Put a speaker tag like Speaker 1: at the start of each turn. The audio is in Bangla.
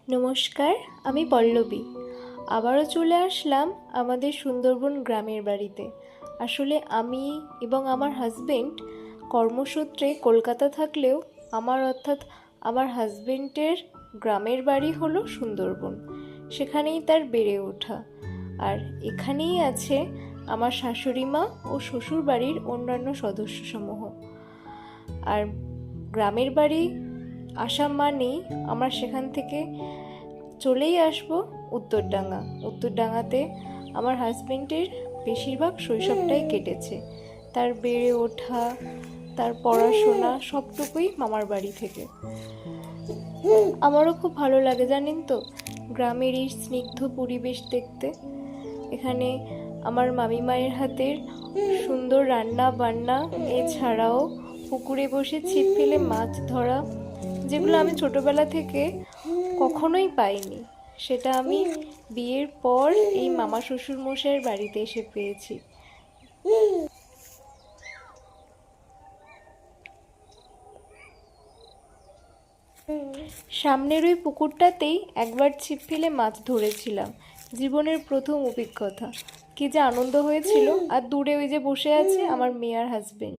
Speaker 1: নমস্কার, আমি পল্লবী। আবারও চলে আসলাম আমাদের সুন্দরবন গ্রামের বাড়িতে। আসলে আমি এবং আমার হাজবেন্ড কর্মসূত্রে কলকাতা থাকলেও আমার হাজবেন্ডের গ্রামের বাড়ি হলো সুন্দরবন। সেখানেই তার বেড়ে ওঠা। আর এখানেই আছে আমার শাশুড়ি মা ও শ্বশুর বাড়ির অন্যান্য সদস্যসমূহ। আর গ্রামের বাড়ি আসা মানেই আমরা সেখান থেকে চলেই আসবো উত্তরডাঙ্গাতে আমার হাজবেন্ডের বেশিরভাগ শৈশবটাই কেটেছে। তার বেড়ে ওঠা, তার পড়াশোনা সবটুকুই মামার বাড়ি থেকে। আমারও খুব ভালো লাগে জানেন তো, গ্রামের এই স্নিগ্ধ পরিবেশ দেখতে। এখানে আমার মামিমায়ের হাতের সুন্দর রান্না বান্না, এছাড়াও পুকুরে বসে ছিপ ফেলে মাছ ধরা, যেগুলো আমি ছোটবেলা থেকে কখনোই পাইনি, সেটা আমি বিয়ের পর এই মামা শ্বশুর মশাইয়ের বাড়িতে এসে পেয়েছি। সামনের ওই পুকুরটাতেই একবার ছিপ ফেলে মাছ ধরেছিলাম, জীবনের প্রথম অভিজ্ঞতা। কি যে আনন্দ হয়েছিল। আর দূরে ওই যে বসে আছে আমার মেয়ে আর হাজবেন্ড।